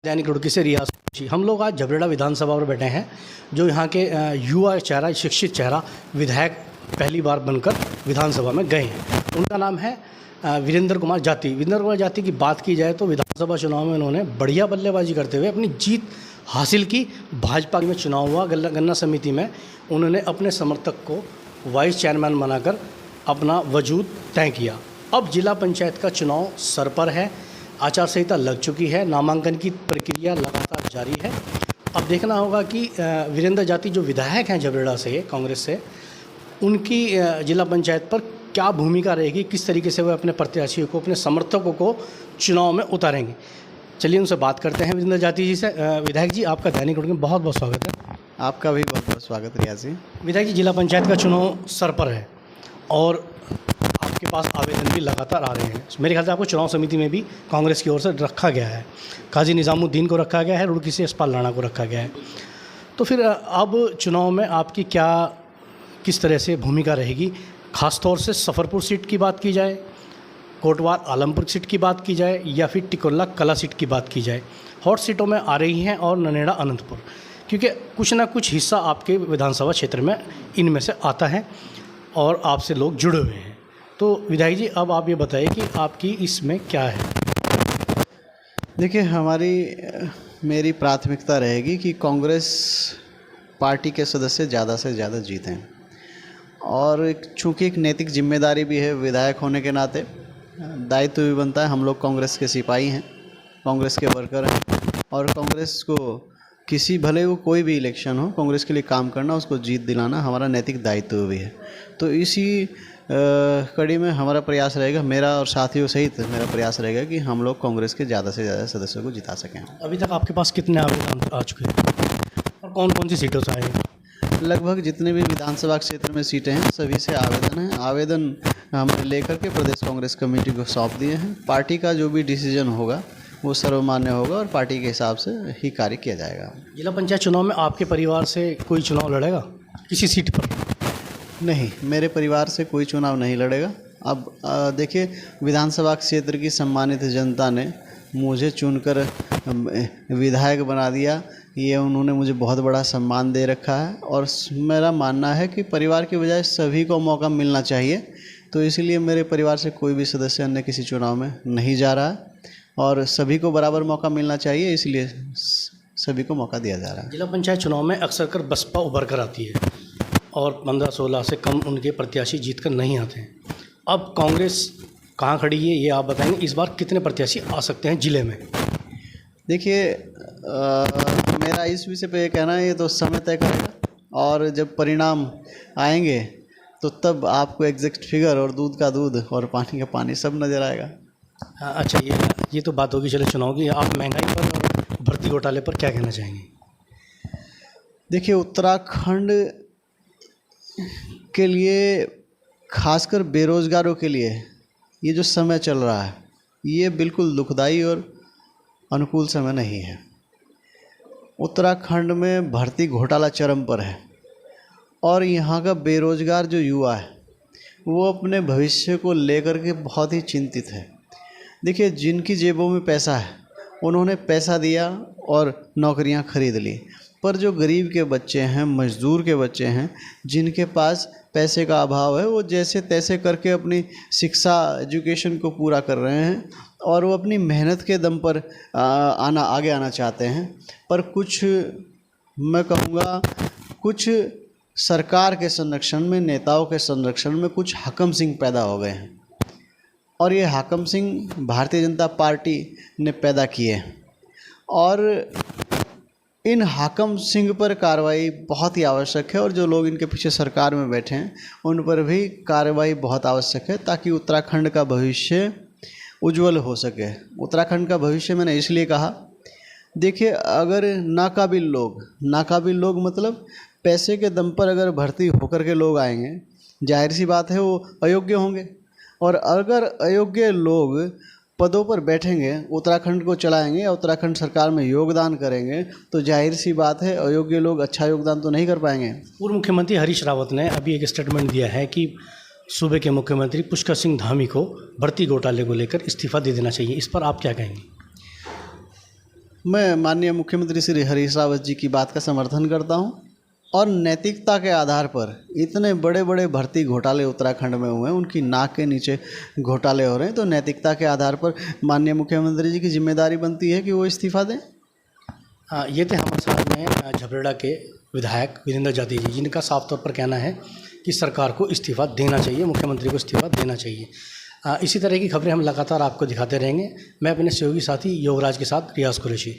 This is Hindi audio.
दैनिक रुड़की से रियाज जी। हम लोग आज झबरेड़ा विधानसभा पर बैठे हैं, जो यहाँ के युवा चेहरा, शिक्षित चेहरा, विधायक पहली बार बनकर विधानसभा में गए हैं। उनका नाम है वीरेंद्र कुमार जाती। वीरेंद्र कुमार जाती की बात की जाए तो विधानसभा चुनाव में उन्होंने बढ़िया बल्लेबाजी करते हुए अपनी जीत हासिल की। भाजपा में चुनाव हुआ, गन्ना समिति में उन्होंने अपने समर्थक को वाइस चेयरमैन बनाकर अपना वजूद तय किया। अब जिला पंचायत का चुनाव सर पर है, आचार संहिता लग चुकी है, नामांकन की प्रक्रिया लगातार जारी है। अब देखना होगा कि वीरेंद्र जाती जो विधायक हैं झबरेड़ा से, कांग्रेस से, उनकी जिला पंचायत पर क्या भूमिका रहेगी, किस तरीके से वे अपने प्रत्याशियों को, अपने समर्थकों को चुनाव में उतारेंगे। चलिए उनसे बात करते हैं वीरेंद्र जाती जी से। विधायक जी, आपका दैनिक रुड़की में बहुत बहुत स्वागत है। आपका भी बहुत बहुत स्वागत रियाज जी। विधायक जी, जिला पंचायत का चुनाव सर पर है और आपके पास आवेदन भी लगातार आ रहे हैं। मेरे ख्याल से आपको चुनाव समिति में भी कांग्रेस की ओर से रखा गया है, काजी निज़ामुद्दीन को रखा गया है, रुड़की से यशपाल राणा को रखा गया है। तो फिर अब चुनाव में आपकी क्या, किस तरह से भूमिका रहेगी, ख़ास तौर से सफ़रपुर सीट की बात की जाए, कोटवार आलमपुर सीट की बात की जाए, या फिर टिकोला कला सीट की बात की जाए। हॉट सीटों में आ रही हैं और ननेड़ा अनंतपुर, क्योंकि कुछ ना कुछ हिस्सा आपके विधानसभा क्षेत्र में इनमें से आता है और आपसे लोग जुड़े हुए हैं। तो विधायक जी, अब आप ये बताइए कि आपकी इसमें क्या है। देखिए, मेरी प्राथमिकता रहेगी कि कांग्रेस पार्टी के सदस्य ज़्यादा से ज़्यादा जीतें, और चूँकि एक नैतिक जिम्मेदारी भी है, विधायक होने के नाते दायित्व भी बनता है। हम लोग कांग्रेस के सिपाही हैं, कांग्रेस के वर्कर हैं, और कांग्रेस को भले वो कोई भी इलेक्शन हो, कांग्रेस के लिए काम करना, उसको जीत दिलाना हमारा नैतिक दायित्व भी है। तो इसी कड़ी में हमारा प्रयास रहेगा, मेरा और साथियों सहित मेरा प्रयास रहेगा कि हम लोग कांग्रेस के ज़्यादा से ज़्यादा सदस्यों को जिता सकें। अभी तक आपके पास कितने आवेदन आ चुके हैं और कौन कौन सी सीटों से आए हैं? लगभग जितने भी विधानसभा क्षेत्र में सीटें हैं, सभी से आवेदन हैं। आवेदन हमने लेकर के प्रदेश कांग्रेस कमेटी को सौंप दिए हैं। पार्टी का जो भी डिसीजन होगा वो सर्वमान्य होगा और पार्टी के हिसाब से ही कार्य किया जाएगा। जिला पंचायत चुनाव में आपके परिवार से कोई चुनाव लड़ेगा किसी सीट पर? नहीं, मेरे परिवार से कोई चुनाव नहीं लड़ेगा। अब देखिए, विधानसभा क्षेत्र की सम्मानित जनता ने मुझे चुनकर विधायक बना दिया, ये उन्होंने मुझे बहुत बड़ा सम्मान दे रखा है, और मेरा मानना है कि परिवार के बजाय सभी को मौका मिलना चाहिए। तो इसलिए मेरे परिवार से कोई भी सदस्य अन्य किसी चुनाव में नहीं जा रहा है, और सभी को बराबर मौका मिलना चाहिए, इसलिए सभी को मौका दिया जा रहा है। जिला पंचायत चुनाव में अक्सर कर बसपा उभर कर आती है और 15-16 से कम उनके प्रत्याशी जीतकर नहीं आते हैं। अब कांग्रेस कहाँ खड़ी है, ये आप बताएंगे। इस बार कितने प्रत्याशी आ सकते हैं जिले में? देखिए, मेरा इस विषय पे ये कहना है, ये तो समय तय करेगा, और जब परिणाम आएंगे तो तब आपको एग्जैक्ट फिगर और दूध का दूध और पानी का पानी सब नज़र आएगा। अच्छा, ये तो बात होगी चले चुनाव की। आप महंगाई पर और भर्ती घोटाले पर क्या कहना चाहेंगे? देखिए, उत्तराखंड के लिए, खासकर बेरोजगारों के लिए ये जो समय चल रहा है, ये बिल्कुल दुखदाई और अनुकूल समय नहीं है। उत्तराखंड में भर्ती घोटाला चरम पर है, और यहाँ का बेरोजगार जो युवा है वो अपने भविष्य को लेकर के बहुत ही चिंतित है। देखिए, जिनकी जेबों में पैसा है उन्होंने पैसा दिया और नौकरियां खरीद ली, पर जो गरीब के बच्चे हैं, मजदूर के बच्चे हैं, जिनके पास पैसे का अभाव है, वो जैसे तैसे करके अपनी शिक्षा, एजुकेशन को पूरा कर रहे हैं, और वो अपनी मेहनत के दम पर आगे आना चाहते हैं। पर कुछ, मैं कहूँगा, कुछ सरकार के संरक्षण में, नेताओं के संरक्षण में कुछ हाकम सिंह पैदा हो गए हैं, और ये हाकम सिंह भारतीय जनता पार्टी ने पैदा किए, और इन हाकम सिंह पर कार्रवाई बहुत ही आवश्यक है, और जो लोग इनके पीछे सरकार में बैठे हैं उन पर भी कार्रवाई बहुत आवश्यक है, ताकि उत्तराखंड का भविष्य उज्जवल हो सके। उत्तराखंड का भविष्य मैंने इसलिए कहा, देखिए, अगर नाकाबिल लोग मतलब पैसे के दम पर अगर भर्ती होकर के लोग आएंगे, जाहिर सी बात है वो अयोग्य होंगे, और अगर अयोग्य लोग पदों पर बैठेंगे, उत्तराखंड को चलाएंगे या उत्तराखंड सरकार में योगदान करेंगे, तो जाहिर सी बात है अयोग्य लोग अच्छा योगदान तो नहीं कर पाएंगे। पूर्व मुख्यमंत्री हरीश रावत ने अभी एक स्टेटमेंट दिया है कि सूबे के मुख्यमंत्री पुष्कर सिंह धामी को भर्ती घोटाले को लेकर इस्तीफा दे देना चाहिए। इस पर आप क्या कहेंगे? मैं माननीय मुख्यमंत्री श्री हरीश रावत जी की बात का समर्थन करता हूं और नैतिकता के आधार पर इतने बड़े बड़े भर्ती घोटाले उत्तराखंड में हुए हैं, उनकी नाक के नीचे घोटाले हो रहे हैं, तो नैतिकता के आधार पर माननीय मुख्यमंत्री जी की जिम्मेदारी बनती है कि वो इस्तीफा दें। ये थे हमारे साथ में झबरेड़ा के विधायक वीरेंद्र जाति जी, जिनका साफ तौर पर कहना है कि सरकार को इस्तीफा देना चाहिए, मुख्यमंत्री को इस्तीफा देना चाहिए। इसी तरह की खबरें हम लगातार आपको दिखाते रहेंगे। मैं अपने सहयोगी साथी योगराज के साथ रियाज कुरैशी।